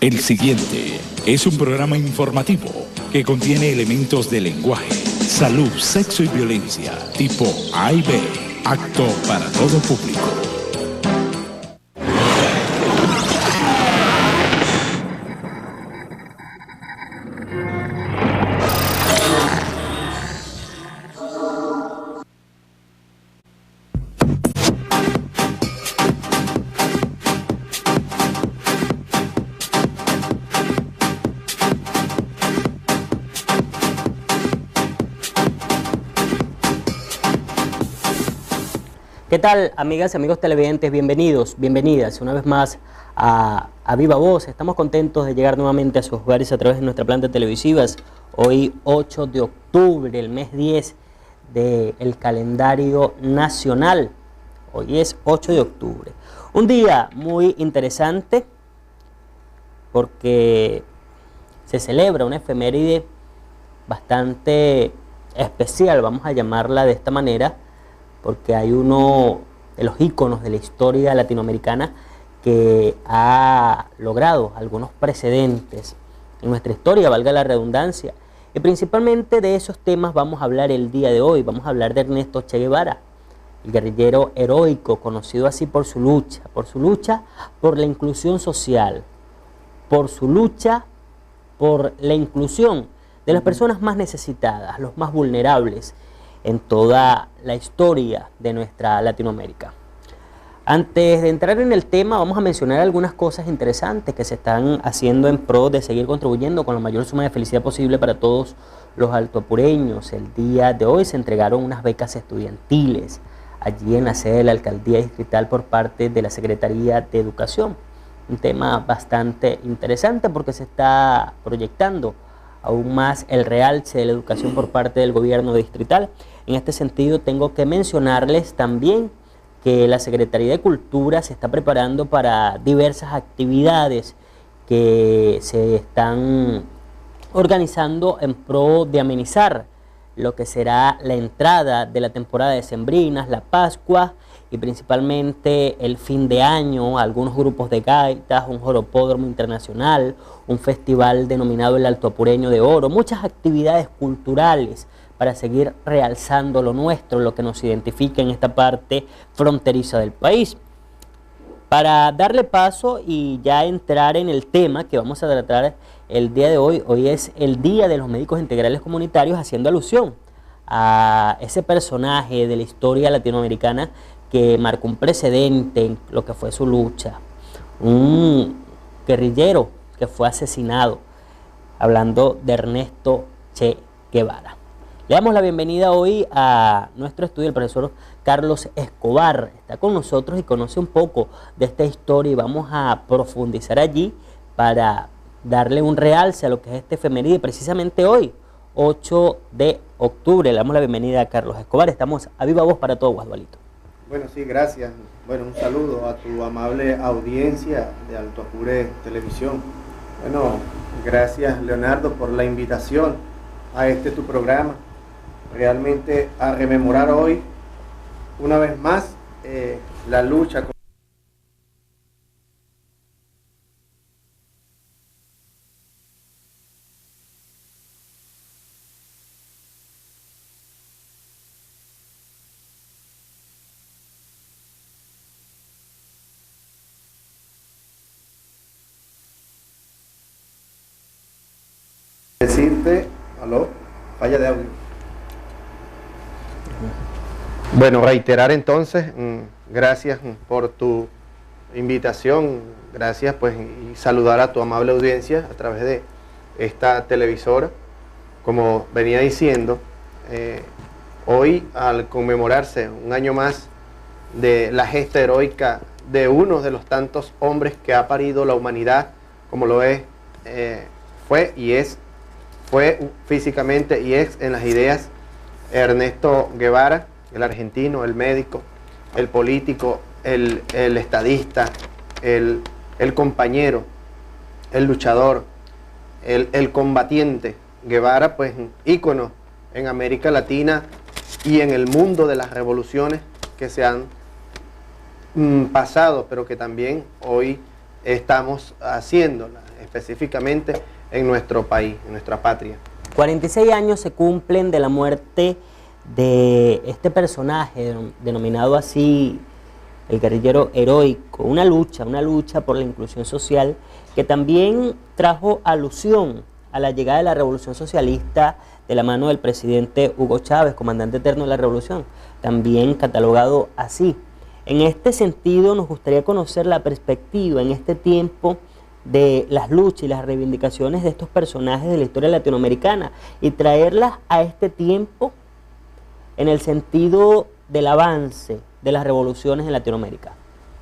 El siguiente es un programa informativo que contiene elementos de lenguaje, salud, sexo y violencia, tipo A y B, apto para todo público. ¿Qué tal, amigas y amigos televidentes? Bienvenidos, bienvenidas una vez más a Viva Voz. Estamos contentos de llegar nuevamente a sus hogares a través de nuestra planta televisivas. Hoy 8 de octubre, el mes 10 del calendario nacional. Hoy es 8 de octubre. Un día muy interesante porque se celebra una efeméride bastante especial, vamos a llamarla de esta manera, porque hay uno de los íconos de la historia latinoamericana que ha logrado algunos precedentes en nuestra historia, valga la redundancia. Y principalmente de esos temas vamos a hablar el día de hoy. Vamos a hablar de Ernesto Che Guevara, el guerrillero heroico, conocido así por su lucha por la inclusión social, por su lucha por la inclusión de las personas más necesitadas, los más vulnerables, en toda la historia de nuestra Latinoamérica. Antes de entrar en el tema, vamos a mencionar algunas cosas interesantes que se están haciendo en pro de seguir contribuyendo con la mayor suma de felicidad posible para todos los altoapureños. El día de hoy se entregaron unas becas estudiantiles allí en la sede de la Alcaldía Distrital por parte de la Secretaría de Educación. Un tema bastante interesante porque se está proyectando aún más el realce de la educación por parte del gobierno distrital. En este sentido, tengo que mencionarles también que la Secretaría de Cultura se está preparando para diversas actividades que se están organizando en pro de amenizar lo que será la entrada de la temporada decembrinas, la Pascua y principalmente el fin de año, algunos grupos de gaitas, un joropódromo internacional, un festival denominado el Alto Apureño de Oro, muchas actividades culturales para seguir realzando lo nuestro, lo que nos identifica en esta parte fronteriza del país. Para darle paso y ya entrar en el tema que vamos a tratar el día de hoy, hoy es el Día de los Médicos Integrales Comunitarios, haciendo alusión a ese personaje de la historia latinoamericana que marcó un precedente en lo que fue su lucha, un guerrillero que fue asesinado, hablando de Ernesto Che Guevara. Le damos la bienvenida hoy a nuestro estudio, el profesor Carlos Escobar. Está con nosotros y conoce un poco de esta historia y vamos a profundizar allí para darle un realce a lo que es este efeméride precisamente hoy, 8 de octubre. Le damos la bienvenida a Carlos Escobar. Estamos a viva voz para todo Guadualito. Bueno, sí, gracias. Bueno, un saludo a tu amable audiencia de Alto Apure Televisión. Bueno, gracias Leonardo por la invitación a tu programa. Realmente a rememorar hoy, una vez más, la lucha. Decirte, aló, falla de audio. Bueno, reiterar entonces, gracias por tu invitación, gracias pues y saludar a tu amable audiencia a través de esta televisora. Como venía diciendo, hoy al conmemorarse un año más de la gesta heroica de uno de los tantos hombres que ha parido la humanidad, como lo es, fue físicamente y es en las ideas Ernesto Guevara, el argentino, el médico, el político, el estadista, el compañero, el luchador, el combatiente. Guevara, pues, ícono en América Latina y en el mundo de las revoluciones que se han pasado, pero que también hoy estamos haciendo. específicamente en nuestro país, en nuestra patria. 46 años se cumplen de la muerte de este personaje denominado así el guerrillero heroico, una lucha por la inclusión social que también trajo alusión a la llegada de la Revolución Socialista de la mano del presidente Hugo Chávez, comandante eterno de la Revolución, también catalogado así. En este sentido, nos gustaría conocer la perspectiva en este tiempo de las luchas y las reivindicaciones de estos personajes de la historia latinoamericana y traerlas a este tiempo en el sentido del avance de las revoluciones en Latinoamérica.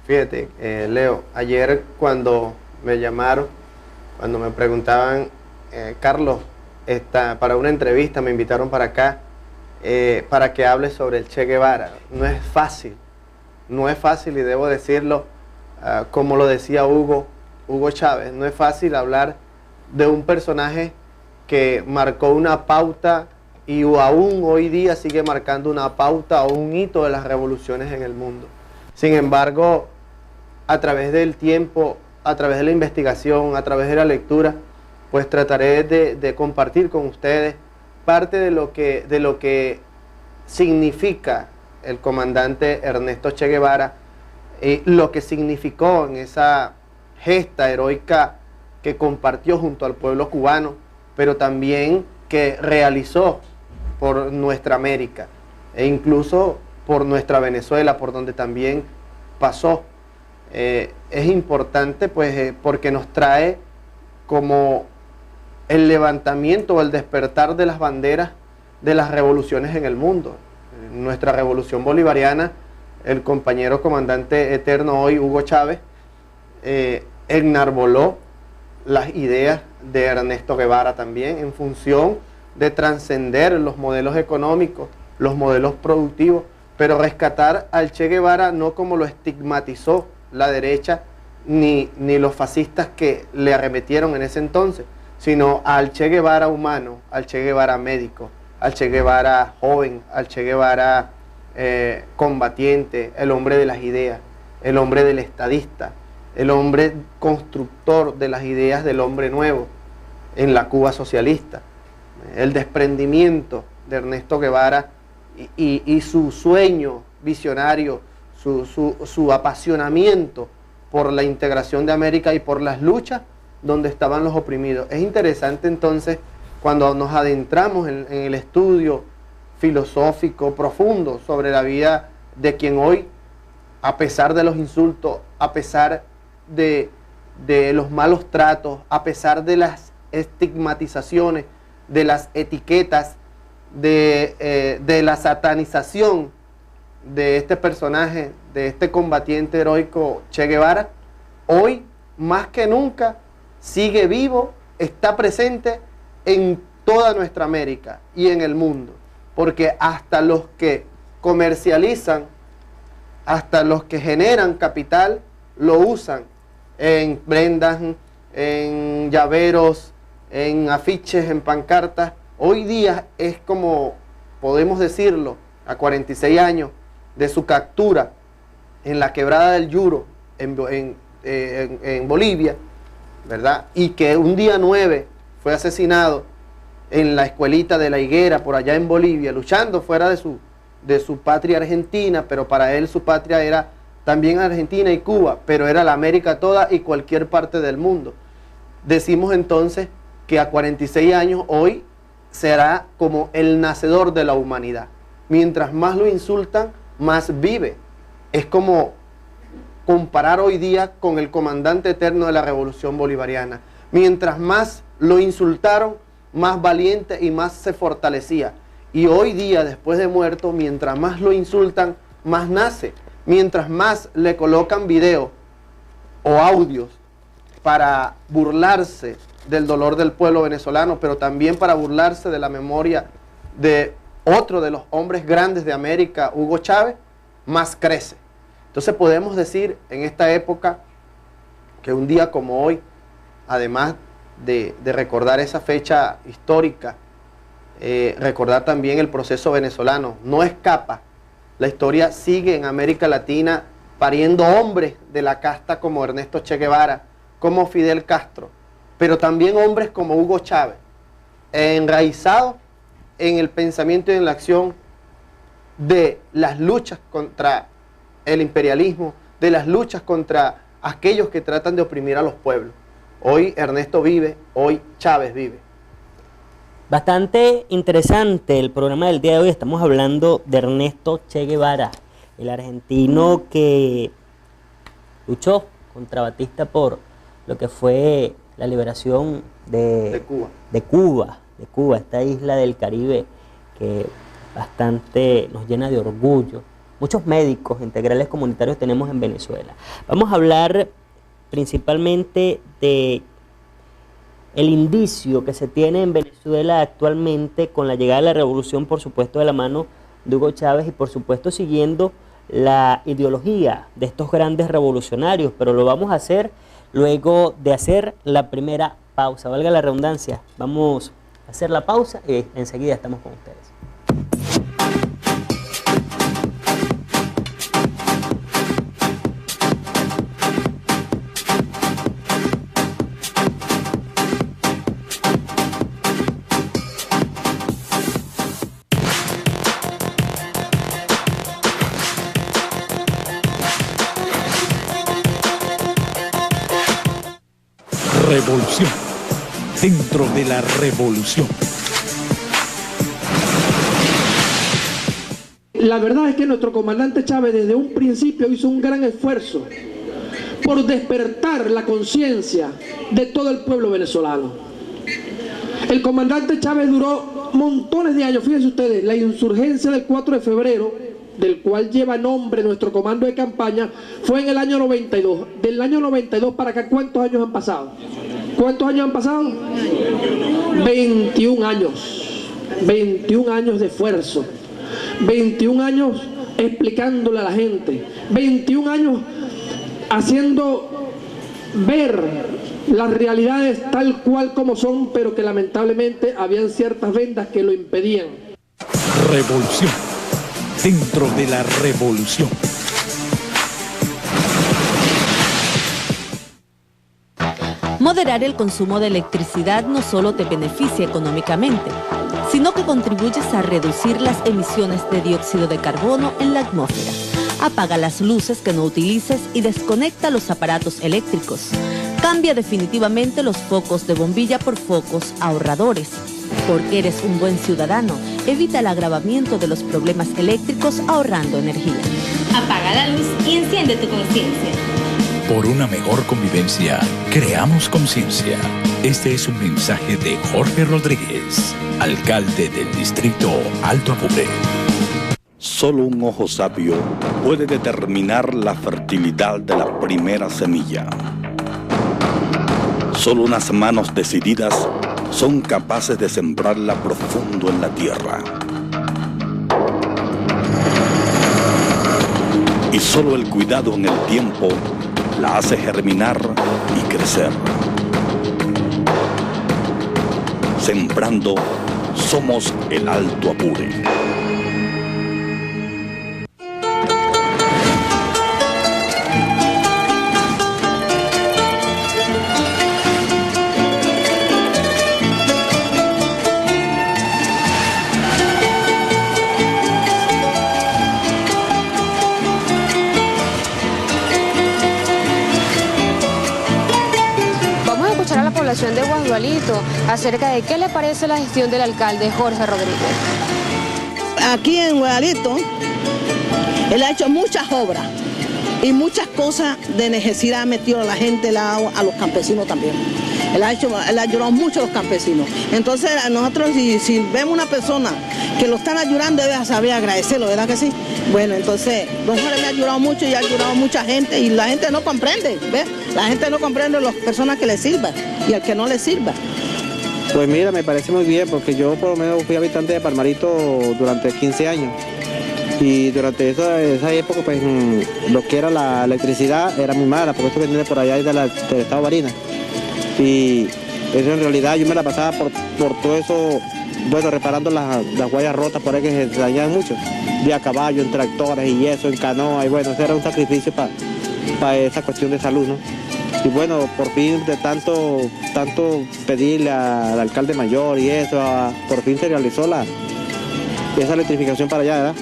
Fíjate, Leo, ayer cuando me llamaron, cuando me preguntaban, Carlos, para una entrevista me invitaron para acá, para que hable sobre el Che Guevara. No es fácil y debo decirlo, como lo decía Hugo Chávez, no es fácil hablar de un personaje que marcó una pauta y aún hoy día sigue marcando una pauta o un hito de las revoluciones en el mundo. Sin embargo, a través del tiempo, a través de la investigación, a través de la lectura, pues trataré de compartir con ustedes parte de lo que significa el comandante Ernesto Che Guevara, lo que significó en esa gesta heroica que compartió junto al pueblo cubano, pero también que realizó por nuestra América e incluso por nuestra Venezuela, por donde también pasó. Es importante pues porque nos trae como el levantamiento o el despertar de las banderas de las revoluciones en el mundo. Nuestra revolución bolivariana, el compañero comandante eterno hoy, Hugo Chávez, enarboló las ideas de Ernesto Guevara también en función de trascender los modelos económicos, los modelos productivos, pero rescatar al Che Guevara no como lo estigmatizó la derecha ni los fascistas que le arremetieron en ese entonces, sino al Che Guevara humano, al Che Guevara médico, al Che Guevara joven, al Che Guevara combatiente, el hombre de las ideas, el hombre del estadista, el hombre constructor de las ideas del hombre nuevo en la Cuba socialista. El desprendimiento de Ernesto Guevara y su sueño visionario, su apasionamiento por la integración de América y por las luchas donde estaban los oprimidos. Es interesante entonces cuando nos adentramos en el estudio filosófico profundo sobre la vida de quien hoy, a pesar de los insultos, a pesar de los malos tratos, a pesar de las estigmatizaciones, de las etiquetas, de la satanización de este personaje, de este combatiente heroico Che Guevara, hoy más que nunca sigue vivo, está presente en toda nuestra América y en el mundo, porque hasta los que comercializan, hasta los que generan capital, lo usan en prendas, en llaveros, en afiches, en pancartas. Hoy día es como, podemos decirlo, a 46 años de su captura en la quebrada del Yuro, en Bolivia, ¿verdad? Y que un día 9 fue asesinado en la escuelita de La Higuera, por allá en Bolivia, luchando fuera de su patria Argentina, pero para él su patria era también Argentina y Cuba, pero era la América toda y cualquier parte del mundo. Decimos entonces que a 46 años hoy será como el nacedor de la humanidad. Mientras más lo insultan, más vive. Es como comparar hoy día con el comandante eterno de la Revolución Bolivariana. Mientras más lo insultaron, más valiente y más se fortalecía. Y hoy día, después de muerto, mientras más lo insultan, más nace. Mientras más le colocan videos o audios para burlarse del dolor del pueblo venezolano, pero también para burlarse de la memoria de otro de los hombres grandes de América, Hugo Chávez, más crece. Entonces podemos decir en esta época que un día como hoy, además de recordar esa fecha histórica, recordar también el proceso venezolano, no escapa. La historia sigue en América Latina pariendo hombres de la casta como Ernesto Che Guevara, como Fidel Castro, pero también hombres como Hugo Chávez, enraizados en el pensamiento y en la acción de las luchas contra el imperialismo, de las luchas contra aquellos que tratan de oprimir a los pueblos. Hoy Ernesto vive, hoy Chávez vive. Bastante interesante el programa del día de hoy. Estamos hablando de Ernesto Che Guevara, el argentino que luchó contra Batista por lo que fue la liberación de Cuba, esta isla del Caribe que bastante nos llena de orgullo. Muchos médicos integrales comunitarios tenemos en Venezuela. Vamos a hablar principalmente de el indicio que se tiene en Venezuela actualmente con la llegada de la revolución, por supuesto de la mano de Hugo Chávez y por supuesto siguiendo la ideología de estos grandes revolucionarios, pero lo vamos a hacer luego de hacer la primera pausa, valga la redundancia. Vamos a hacer la pausa y enseguida estamos con ustedes. Revolución. Dentro de la revolución. La verdad es que nuestro comandante Chávez desde un principio hizo un gran esfuerzo por despertar la conciencia de todo el pueblo venezolano. El comandante Chávez duró montones de años, fíjense ustedes, la insurgencia del 4 de febrero, del cual lleva nombre nuestro comando de campaña, fue en el año 92. Del año 92 para acá, ¿cuántos años han pasado? ¿Cuántos años han pasado? 21 años. 21 años de esfuerzo. 21 años explicándole a la gente. 21 años haciendo ver las realidades tal cual como son, pero que lamentablemente habían ciertas vendas que lo impedían. Revolución. Dentro de la revolución. Moderar el consumo de electricidad no solo te beneficia económicamente, sino que contribuyes a reducir las emisiones de dióxido de carbono en la atmósfera. Apaga las luces que no utilices y desconecta los aparatos eléctricos. Cambia definitivamente los focos de bombilla por focos ahorradores. Porque eres un buen ciudadano, evita el agravamiento de los problemas eléctricos ahorrando energía. Apaga la luz y enciende tu conciencia. Por una mejor convivencia, creamos conciencia. Este es un mensaje de Jorge Rodríguez, alcalde del distrito Alto Apure. Solo un ojo sabio puede determinar la fertilidad de la primera semilla. Solo unas manos decididas son capaces de sembrarla profundo en la tierra. Y solo el cuidado en el tiempo la hace germinar y crecer. Sembrando, somos el Alto Apure. De Guadualito acerca de qué le parece la gestión del alcalde Jorge Rodríguez. Aquí en Guadualito él ha hecho muchas obras y muchas cosas de necesidad, ha metido a la gente, a los campesinos también. Él ha ayudado mucho a los campesinos. Entonces nosotros si vemos una persona que lo están ayudando, debe saber agradecerlo, ¿verdad que sí? Bueno, entonces don Jorge me ha ayudado mucho y ha ayudado a mucha gente y la gente no comprende, ¿ves? La gente no comprende a las personas que le sirvan y al que no le sirva. Pues mira, me parece muy bien porque yo por lo menos fui habitante de Palmarito durante 15 años y durante esa época pues lo que era la electricidad era muy mala porque esto que viene por allá es del estado de Barinas y eso en realidad yo me la pasaba por todo eso, bueno, reparando las guayas rotas por ahí que se dañaban mucho, de a caballo, en tractores y eso, en canoa y bueno, eso era un sacrificio para esa cuestión de salud, ¿no? Y bueno, por fin de tanto pedirle al alcalde mayor y eso, por fin se realizó esa electrificación para allá, ¿verdad?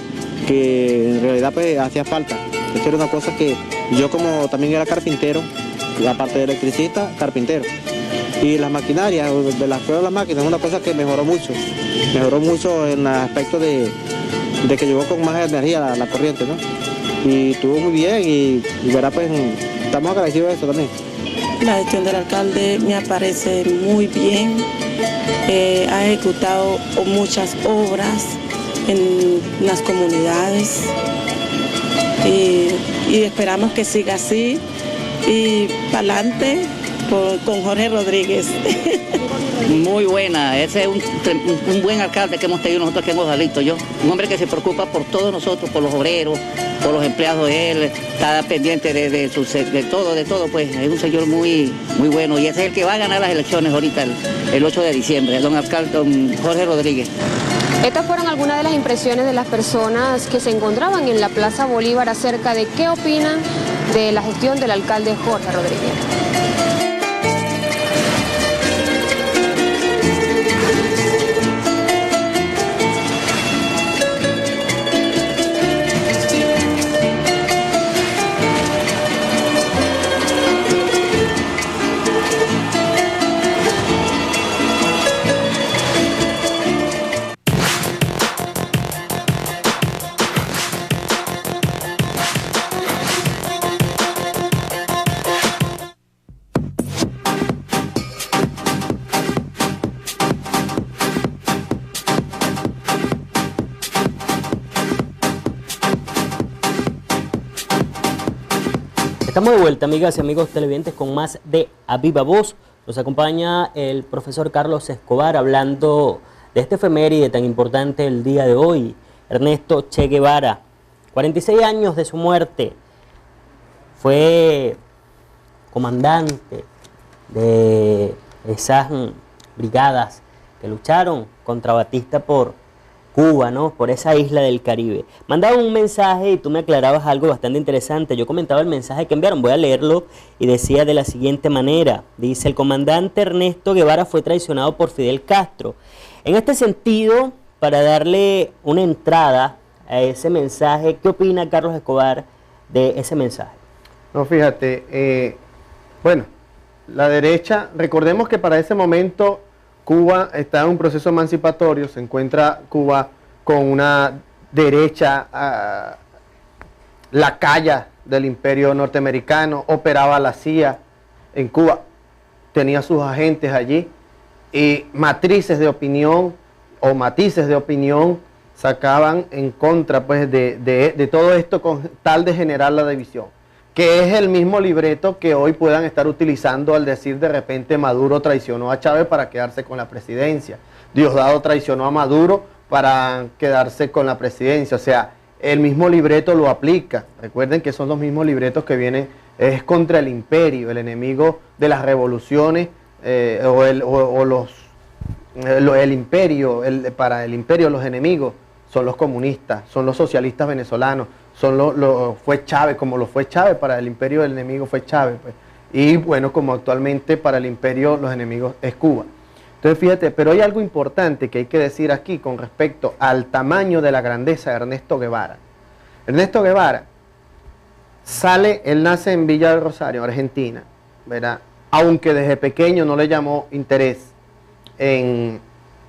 Que en realidad pues hacía falta. Esto era una cosa que yo, como también era carpintero, aparte de electricista, carpintero. Y las maquinarias, de las pruebas de las máquinas, es una cosa que mejoró mucho en el aspecto de que llegó con más energía la corriente, ¿no? Y estuvo muy bien y verdad pues estamos agradecidos de eso también. La gestión del alcalde me parece muy bien, ha ejecutado muchas obras en las comunidades y esperamos que siga así y para adelante con Jorge Rodríguez. Muy buena, ese es un buen alcalde que hemos tenido nosotros aquí en Guadalito, un hombre que se preocupa por todos nosotros, por los obreros, por los empleados de él, está pendiente de todo, pues es un señor muy bueno y ese es el que va a ganar las elecciones ahorita el 8 de diciembre, don Jorge Rodríguez. Estas fueron algunas de las impresiones de las personas que se encontraban en la Plaza Bolívar acerca de qué opinan de la gestión del alcalde Jorge Rodríguez. Estamos de vuelta, amigas y amigos televidentes, con más de A Viva Voz. Nos acompaña el profesor Carlos Escobar hablando de este efeméride tan importante el día de hoy. Ernesto Che Guevara, 46 años de su muerte, fue comandante de esas brigadas que lucharon contra Batista por Cuba, ¿no? Por esa isla del Caribe. Mandaban un mensaje y tú me aclarabas algo bastante interesante. Yo comentaba el mensaje que enviaron, voy a leerlo, y decía de la siguiente manera. Dice: el comandante Ernesto Guevara fue traicionado por Fidel Castro. En este sentido, para darle una entrada a ese mensaje, ¿qué opina Carlos Escobar de ese mensaje? No, fíjate, bueno, la derecha, recordemos que para ese momento Cuba está en un proceso emancipatorio, se encuentra Cuba con una derecha lacaya del imperio norteamericano, operaba la CIA en Cuba, tenía sus agentes allí y matrices de opinión o matices de opinión sacaban en contra pues de todo esto con tal de generar la división, que es el mismo libreto que hoy puedan estar utilizando al decir de repente Maduro traicionó a Chávez para quedarse con la presidencia, Diosdado traicionó a Maduro para quedarse con la presidencia. O sea, el mismo libreto lo aplica. Recuerden que son los mismos libretos que vienen, es contra el imperio, el enemigo de las revoluciones, el imperio, para el imperio los enemigos son los comunistas, son los socialistas venezolanos, fue Chávez, como lo fue Chávez, para el imperio el enemigo fue Chávez, pues. Y bueno, como actualmente para el imperio los enemigos es Cuba. Entonces fíjate, pero hay algo importante que hay que decir aquí con respecto al tamaño de la grandeza de Ernesto Guevara. Ernesto Guevara él nace en Villa del Rosario, Argentina, ¿verdad? Aunque desde pequeño no le llamó interés en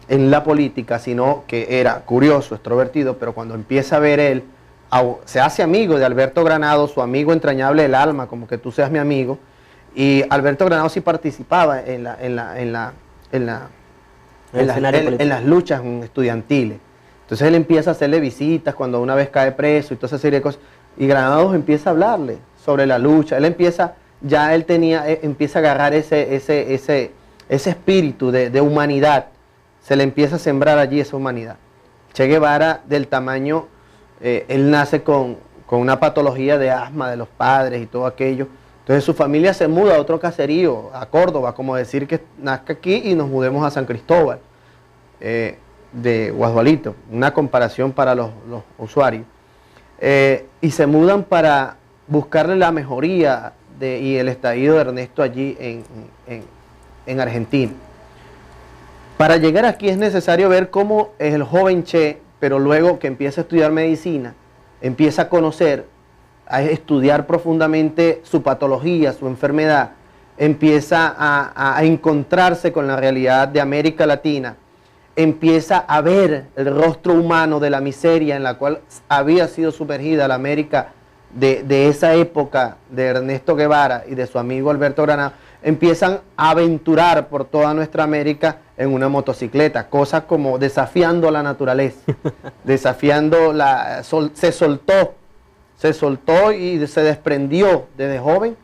la política, sino que era curioso, extrovertido, pero cuando empieza a ver él, se hace amigo de Alberto Granado, su amigo entrañable del alma, como que tú seas mi amigo, y Alberto Granado sí participaba en las luchas estudiantiles. Entonces él empieza a hacerle visitas cuando una vez cae preso y toda esa serie de cosas, y Granados empieza a hablarle sobre la lucha. Empieza a agarrar ese espíritu de humanidad, se le empieza a sembrar allí esa humanidad. Che Guevara, del tamaño, él nace con una patología de asma de los padres y todo aquello. Entonces su familia se muda a otro caserío, a Córdoba, como decir que nazca aquí y nos mudemos a San Cristóbal de Guasdualito, una comparación para los usuarios. Y se mudan para buscarle la mejoría y el estallido de Ernesto allí en Argentina. Para llegar aquí es necesario ver cómo el joven Che, pero luego que empieza a estudiar medicina, empieza a conocer, a estudiar profundamente su patología, su enfermedad, empieza a encontrarse con la realidad de América Latina, empieza a ver el rostro humano de la miseria en la cual había sido sumergida la América de esa época de Ernesto Guevara y de su amigo Alberto Granado. Empiezan a aventurar por toda nuestra América en una motocicleta, cosas como desafiando la naturaleza, desafiando se soltó y se desprendió desde joven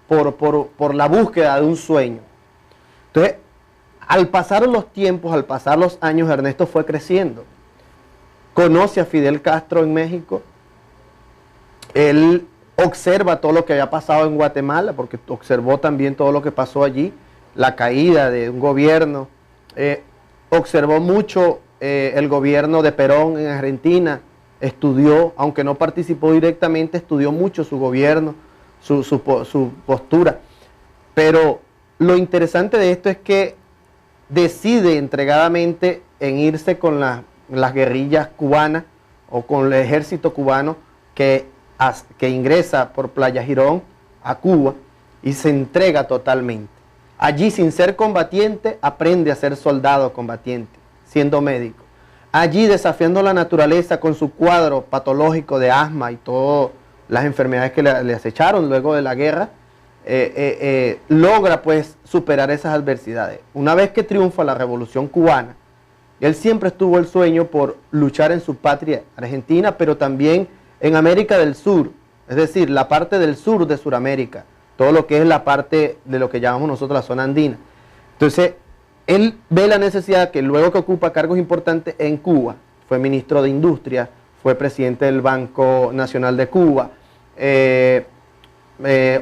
por la búsqueda de un sueño. Entonces, al pasar los tiempos, al pasar los años, Ernesto fue creciendo. Conoce a Fidel Castro en México. Él observa todo lo que había pasado en Guatemala, porque observó también todo lo que pasó allí, la caída de un gobierno. Observó mucho el gobierno de Perón en Argentina. Estudió, aunque no participó directamente, estudió mucho su gobierno, su postura. Pero lo interesante de esto es que decide entregadamente en irse con las guerrillas cubanas o con el ejército cubano que ingresa por Playa Girón a Cuba y se entrega totalmente. Allí, sin ser combatiente, aprende a ser soldado combatiente, siendo médico. Allí, desafiando la naturaleza con su cuadro patológico de asma y todas las enfermedades que le acecharon luego de la guerra, logra pues superar esas adversidades. Una vez que triunfa la Revolución Cubana, él siempre estuvo el sueño por luchar en su patria Argentina, pero también en América del Sur, es decir, la parte del sur de Sudamérica, todo lo que es la parte de lo que llamamos nosotros la zona andina. Entonces, él ve la necesidad que luego que ocupa cargos importantes en Cuba, fue ministro de Industria, fue presidente del Banco Nacional de Cuba,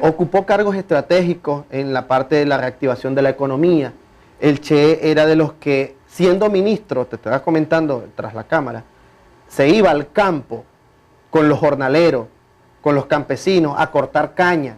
ocupó cargos estratégicos en la parte de la reactivación de la economía. El Che era de los que, siendo ministro, te estaba comentando tras la cámara, se iba al campo con los jornaleros, con los campesinos, a cortar caña.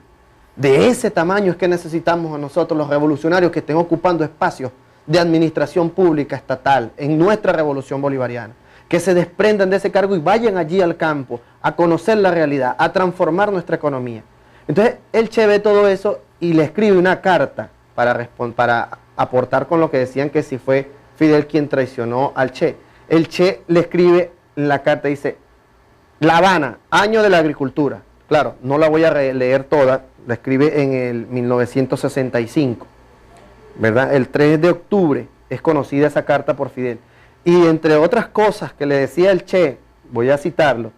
De ese tamaño es que necesitamos a nosotros los revolucionarios que estén ocupando espacios de administración pública estatal en nuestra revolución bolivariana, que se desprendan de ese cargo y vayan allí al campo a conocer la realidad, a transformar nuestra economía. Entonces, el Che ve todo eso y le escribe una carta para aportar con lo que decían que si fue Fidel quien traicionó al Che. El Che le escribe en la carta, dice: La Habana, año de la agricultura. Claro, no la voy a leer toda, la escribe en el 1965, ¿verdad? El 3 de octubre es conocida esa carta por Fidel. Y entre otras cosas que le decía el Che, voy a citarlo: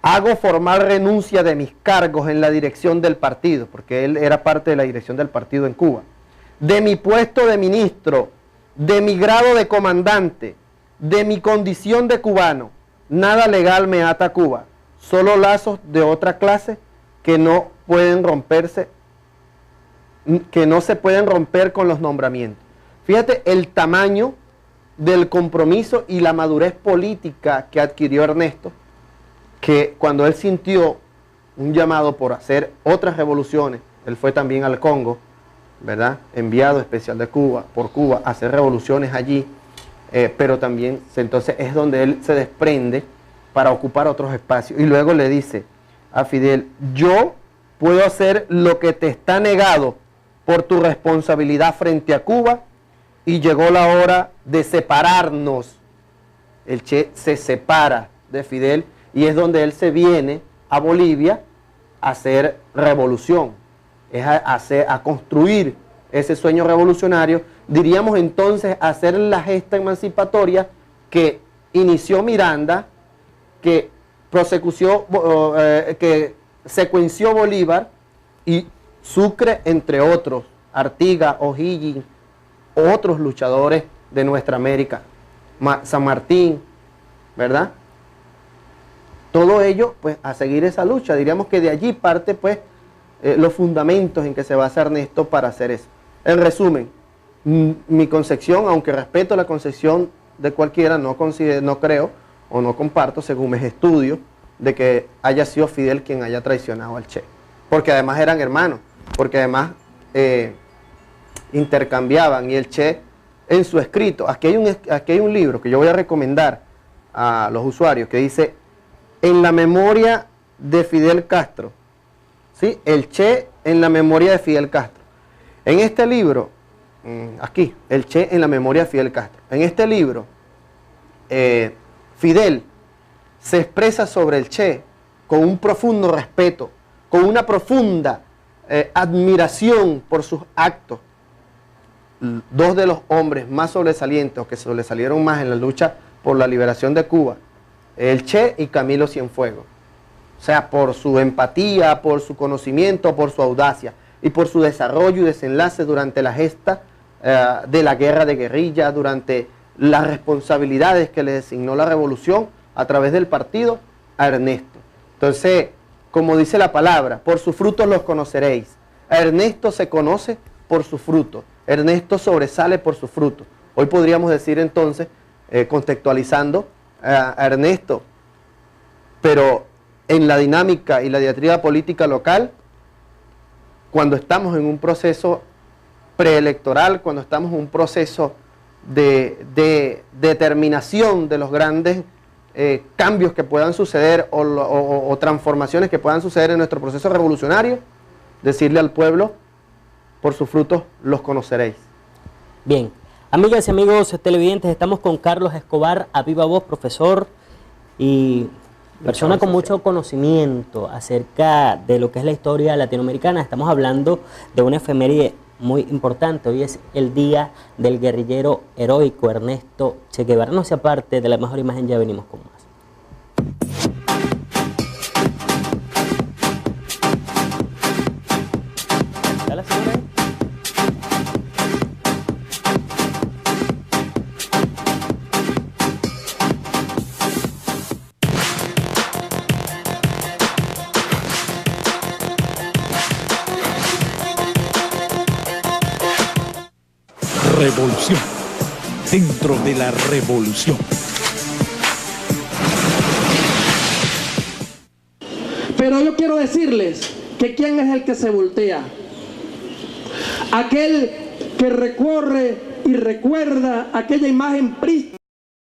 hago formal renuncia de mis cargos en la dirección del partido, porque él era parte de la dirección del partido en Cuba, de mi puesto de ministro, de mi grado de comandante, de mi condición de cubano. Nada legal me ata a Cuba, solo lazos de otra clase que no pueden romperse, que no se pueden romper con los nombramientos. Fíjate el tamaño del compromiso y la madurez política que adquirió Ernesto, que cuando él sintió un llamado por hacer otras revoluciones, él fue también al Congo, ¿verdad? Enviado especial de Cuba, por Cuba, a hacer revoluciones allí, pero también entonces es donde él se desprende para ocupar otros espacios. Y luego le dice a Fidel: yo puedo hacer lo que te está negado por tu responsabilidad frente a Cuba, y llegó la hora de separarnos. El Che se separa de Fidel y es donde él se viene a Bolivia a hacer revolución, es a construir ese sueño revolucionario, diríamos entonces hacer la gesta emancipatoria que inició Miranda, que secuenció Bolívar y Sucre, entre otros, Artigas, O'Higgins, otros luchadores de nuestra América, San Martín, ¿verdad? Todo ello, pues, a seguir esa lucha. Diríamos que de allí parte, pues, los fundamentos en que se basa Ernesto para hacer eso. En resumen, mi concepción, aunque respeto la concepción de cualquiera, no creo o no comparto, según mis estudios, de que haya sido Fidel quien haya traicionado al Che. Porque además eran hermanos. porque además intercambiaban, y el Che en su escrito, aquí hay un libro que yo voy a recomendar a los usuarios que dice En la memoria de Fidel Castro, ¿sí? El Che en la memoria de Fidel Castro. En este libro, aquí, el Che en la memoria de Fidel Castro. En este libro, Fidel se expresa sobre el Che con un profundo respeto, con una profunda admiración por sus actos. Dos de los hombres más sobresalientes, o que sobresalieron más en la lucha por la liberación de Cuba, el Che y Camilo Cienfuegos. O sea, por su empatía, por su conocimiento, por su audacia y por su desarrollo y desenlace durante la gesta de la guerra de guerrilla, durante las responsabilidades que le designó la revolución a través del partido a Ernesto. Entonces, como dice la palabra, por sus frutos los conoceréis. A Ernesto se conoce por su fruto. Ernesto sobresale por su fruto. Hoy podríamos decir entonces, contextualizando a Ernesto, pero en la dinámica y la diatriba política local, cuando estamos en un proceso preelectoral, cuando estamos en un proceso de determinación de los grandes cambios que puedan suceder o transformaciones que puedan suceder en nuestro proceso revolucionario, decirle al pueblo, por sus frutos los conoceréis. Bien, amigas y amigos televidentes, estamos con Carlos Escobar, a viva voz, profesor y persona con mucho conocimiento acerca de lo que es la historia latinoamericana. Estamos hablando de una efeméride muy importante. Hoy es el día del guerrillero heroico Ernesto Che Guevara. No se aparte de la mejor imagen, ya venimos con más. Revolución. Dentro de la revolución. Pero yo quiero decirles que quién es el que se voltea. Aquel que recorre y recuerda aquella imagen prístina